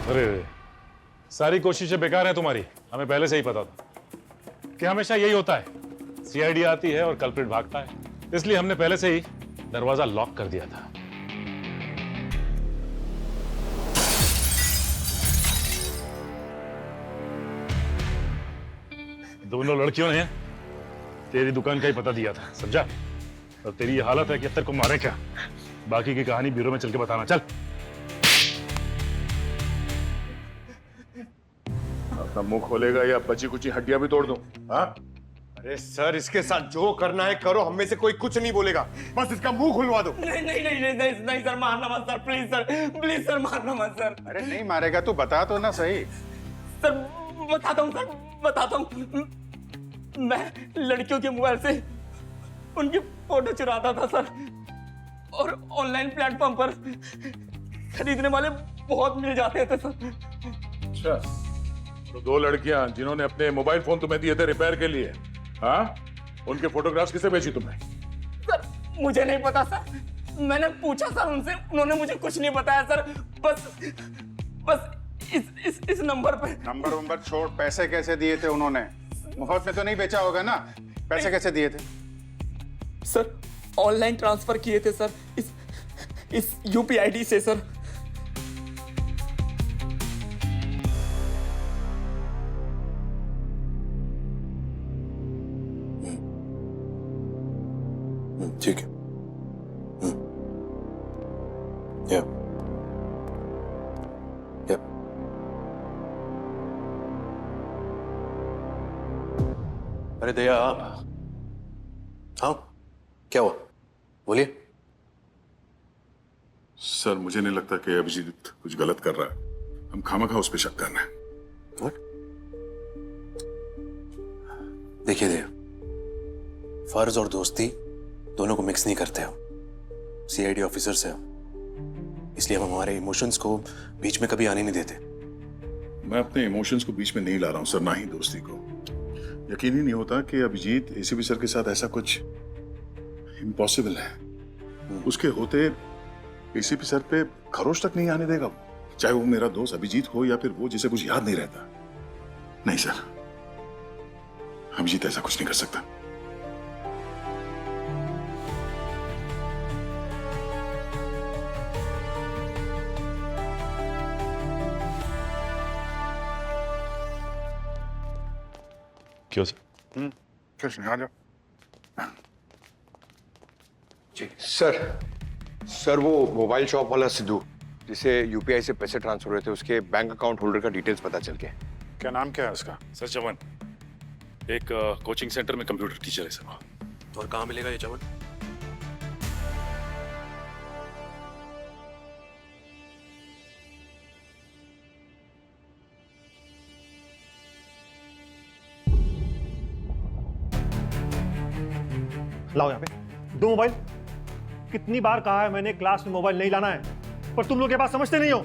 अरे सारी कोशिशें बेकार हैं तुम्हारी, हमें पहले से ही पता था कि हमेशा यही होता है। सीआईडी आती है और कल्प्रिट भागता है, इसलिए हमने पहले से ही दरवाजा लॉक कर दिया था। दोनों लड़कियों ने तेरी दुकान का ही पता दिया था, समझा? और तेरी ये हालत है कि अब तक को मारे क्या? बाकी की कहानी ब्यूरो में चल के बताना। चल अपना मुंह खोलेगा या बची कुची हड्डियां भी तोड़ दूं? हाँ? अरे सर, इसके साथ जो करना है करो, हम में से कोई कुछ नहीं बोलेगा, बस इसका मुंह खुलवा दो। नहीं नहीं नहीं नहीं नहीं, नहीं सर, मारना मत सर, प्लीज सर, मारना मत सर। अरे नहीं मारेगा तो बता तो ना सही। सर बताता हूँ सर, बताता हूँ। मैं लड़कियों के मोबाइल से उनकी फोटो चुराता था सर, और ऑनलाइन प्लेटफॉर्म पर खरीदने वाले बहुत मिल जाते थे सर। अच्छा, तो दो लड़कियां जिन्होंने अपने मोबाइल फोन तुम्हें दिए थे रिपेयर के लिए, हाँ, उनके फोटोग्राफ्स किसे भेजी तुमने? सर मुझे नहीं पता सर, मैंने पूछा सर उनसे, उन्होंने मुझे कुछ नहीं बताया सर। बस इस नंबर पे। नंबर छोड़, पैसे कैसे दिए थे उन्होंने? मुफ्त में तो नहीं बेचा होगा ना? पैसे कैसे दिए थे? सर ऑनलाइन ट्रांसफर किए थे सर, इस यूपीआई आईडी से सर। ठीक है। या अरे दया, हाँ क्या हुआ? बोलिए। सर मुझे नहीं लगता कि अभिजीत कुछ गलत कर रहा है, हम खामखा उस पर शक कर रहे हैं। What? देखिए दया, फर्ज और दोस्ती दोनों को मिक्स नहीं करते हो। सीआईडी ऑफिसर से हो, इसलिए हम हमारे इमोशंस को बीच में कभी आने नहीं देते। मैं अपने इमोशंस को बीच में नहीं ला रहा हूं सर, ना ही दोस्ती को। यकीन ही नहीं होता कि अभिजीत एसीपी सर के साथ ऐसा कुछ इम्पॉसिबल है। उसके होते एसीपी सर पे खरोच तक नहीं आने देगा, चाहे वो मेरा दोस्त अभिजीत हो या फिर वो जिसे कुछ याद नहीं रहता। नहीं सर, अभिजीत ऐसा कुछ नहीं कर सकता। क्यों सर? कृष्ण आ जाओ। सर वो मोबाइल शॉप वाला सिद्धू, जिसे यूपीआई से पैसे ट्रांसफर हुए थे, उसके बैंक अकाउंट होल्डर का डिटेल्स पता चल गया। क्या नाम क्या है उसका? सर चमन, एक कोचिंग सेंटर में कंप्यूटर टीचर है सर। और कहाँ मिलेगा ये चमन? लाओ यहाँ पे 2 मोबाइल। कितनी बार कहा है मैंने क्लास में मोबाइल नहीं लाना है, पर तुम लोग ये बात समझते नहीं हो।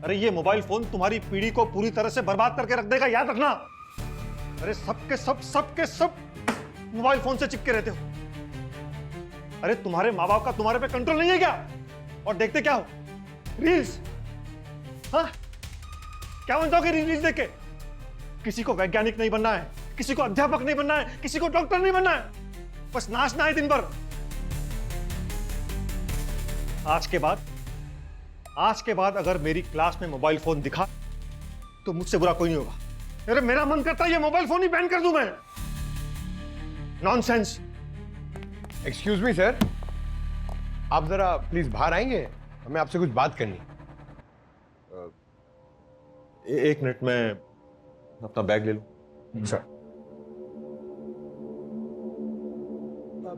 अरे ये मोबाइल फोन तुम्हारी पीढ़ी को पूरी तरह से बर्बाद करके रख देगा, याद रखना। अरे सबके सब मोबाइल फोन से चिपके रहते हो। अरे तुम्हारे माँ बाप का तुम्हारे पे कंट्रोल नहीं है क्या? और देखते क्या हो? रील्स। हाँ, क्या बनता हो कि रील्स देख के? किसी को वैज्ञानिक नहीं बनना है, किसी को अध्यापक नहीं बनना है, किसी को डॉक्टर नहीं बनना है, बस नाचना है दिन भर। आज के बाद अगर मेरी क्लास में मोबाइल फोन दिखा तो मुझसे बुरा कोई नहीं होगा। अरे मेरा मन करता है ये मोबाइल फोन ही बैन कर दूं मैं। नॉनसेंस। एक्सक्यूज मी सर, आप जरा प्लीज बाहर आएंगे, हमें आपसे कुछ बात करनी। एक मिनट में अपना बैग ले लूं। सर।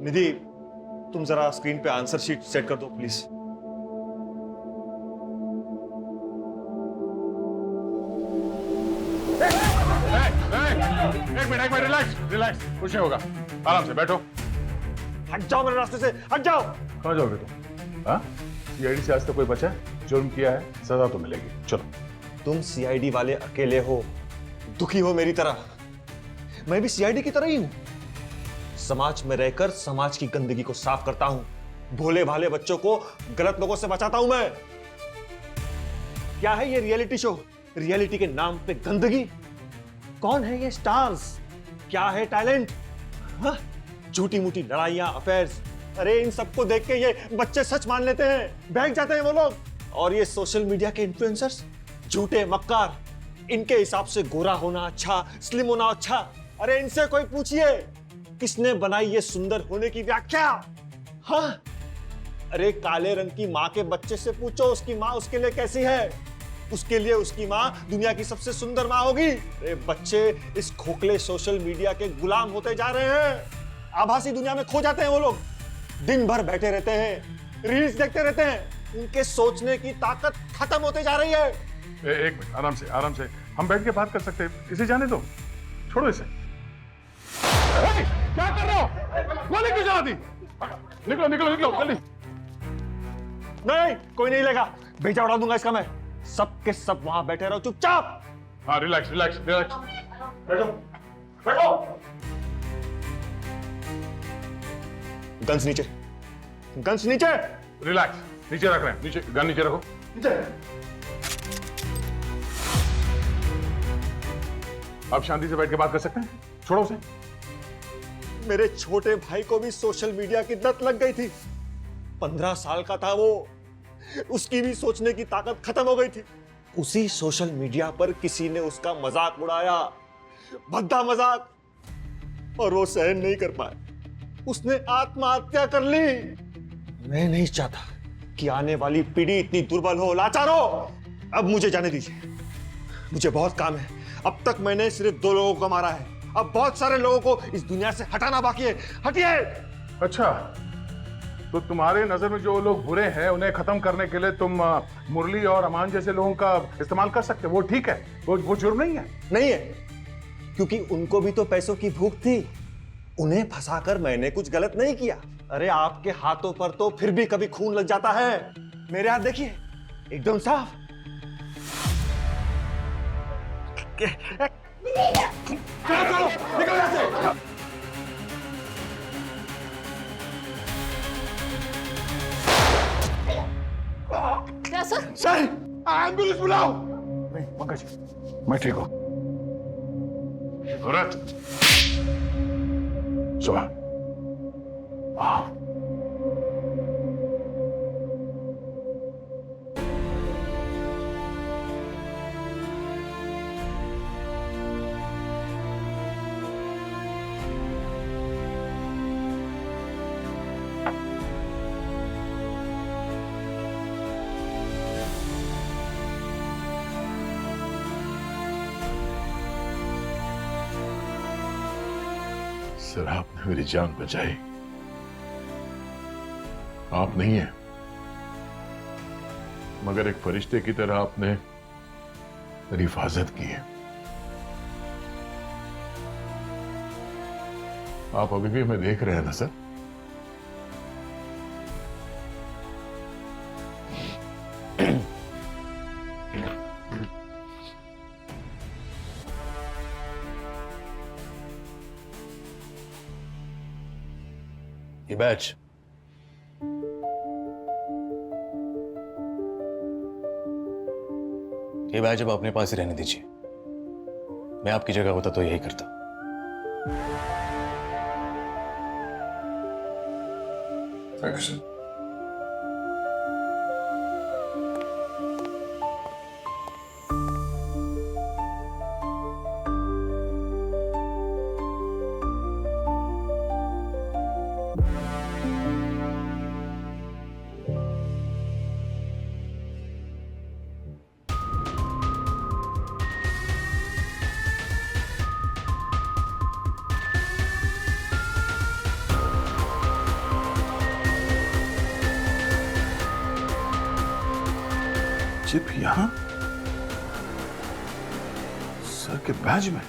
निधि, तुम जरा स्क्रीन पे आंसर शीट सेट कर दो प्लीज। एक मिनट रिलैक्स, कुछ नहीं होगा, आराम से बैठो। हट जाओ मेरे रास्ते से, हट जाओ। कहाँ जाओगे तुम? हाँ, सीआईडी से आज तक कोई बचा है? जुर्म किया है, सजा तो मिलेगी। चलो। तुम सीआईडी वाले अकेले हो, दुखी हो मेरी तरह। मैं भी सीआईडी की तरह ही हूं। समाज में रहकर समाज की गंदगी को साफ करता हूं, भोले भाले बच्चों को गलत लोगों से बचाता हूं मैं। क्या है ये रियलिटी शो? रियलिटी के नाम पे गंदगी। कौन है ये स्टार्स? क्या है टैलेंट? झूठी मूठी लड़ाइयां, अफेयर्स। अरे इन सबको देख के ये बच्चे सच मान लेते हैं, बैठ जाते हैं वो लोग। और ये सोशल मीडिया के इन्फ्लुएंसर्स, झूठे मक्कार, इनके हिसाब से गोरा होना अच्छा, स्लिम होना अच्छा। अरे इनसे कोई पूछिए किसने बनाई ये सुंदर होने की व्याख्या? हाँ, अरे काले रंग की माँ के बच्चे से पूछो उसकी माँ उसके लिए कैसी है। उसके लिए उसकी माँ दुनिया की सबसे सुंदर माँ होगी। अरे बच्चे इस खोखले सोशल मीडिया के गुलाम होते जा रहे हैं। आभासी दुनिया में खो जाते हैं वो लोग, दिन भर बैठे रहते हैं, रील्स देखते रहते हैं। उनके सोचने की ताकत खत्म होते जा रही है। एक मिनट, आराम से हम बैठ के बात कर सकते हैं। इसे जाने दो, छोड़ो इसे। क्या कर रहे हो? गोली क्यों चला दी? निकलो जल्दी। नहीं, कोई नहीं लेगा, भेजा उड़ा दूंगा इसका मैं। सबके सब वहां बैठे रहो चुपचाप। हाँ, रिलैक्स। बैठो। गन्स नीचे। रिलैक्स, नीचे रख रहे हैं, नीचे गन नीचे रखो। आप शांति से बैठ के बात कर सकते हैं, छोड़ो उसे। मेरे छोटे भाई को भी सोशल मीडिया की लत लग गई थी। 15 साल का था वो, उसकी भी सोचने की ताकत खत्म हो गई थी। उसी सोशल मीडिया पर किसी ने उसका मजाक उड़ाया, भद्दा मजाक, और वो सहन नहीं कर पाया, उसने आत्महत्या कर ली। मैं नहीं चाहता कि आने वाली पीढ़ी इतनी दुर्बल हो, लाचार हो। अब मुझे जाने दीजिए, मुझे बहुत काम है। अब तक मैंने सिर्फ 2 लोगों को मारा है, अब बहुत सारे लोगों को इस दुनिया से हटाना बाकी है। हटिए। अच्छा, तो तुम्हारे नजर में जो लोग बुरे हैं उन्हें खत्म करने के लिए तुम मुरली और अमान जैसे लोगों का इस्तेमाल कर सकते हो, वो ठीक है, वो जुर्म नहीं है? नहीं है, क्योंकि उनको भी तो पैसों की भूख थी। उन्हें फंसाकर मैंने कुछ गलत नहीं किया। अरे आपके हाथों पर तो फिर भी कभी खून लग जाता है, मेरे हाथ देखिए एकदम साफ। चलो, निकल यहाँ से। क्या सर? एम्बुलेंस बुलाओ। नहीं पंकज, मैं ठीक हूँ। भरत, सुबह। सर, आपने मेरी जान बचाई। आप नहीं है, मगर एक फरिश्ते की तरह आपने मेरी हिफाजत की है। आप अभी भी हमें देख रहे हैं ना सर? ये बैच अब अपने पास ही रहने दीजिए। मैं आपकी जगह होता तो यही करता। Thank you sir. चिप यहां सर के बैज में।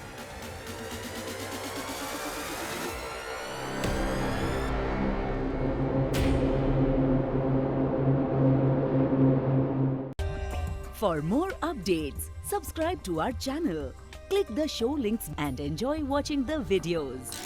For more updates, subscribe to our channel, click the show links and enjoy watching the videos.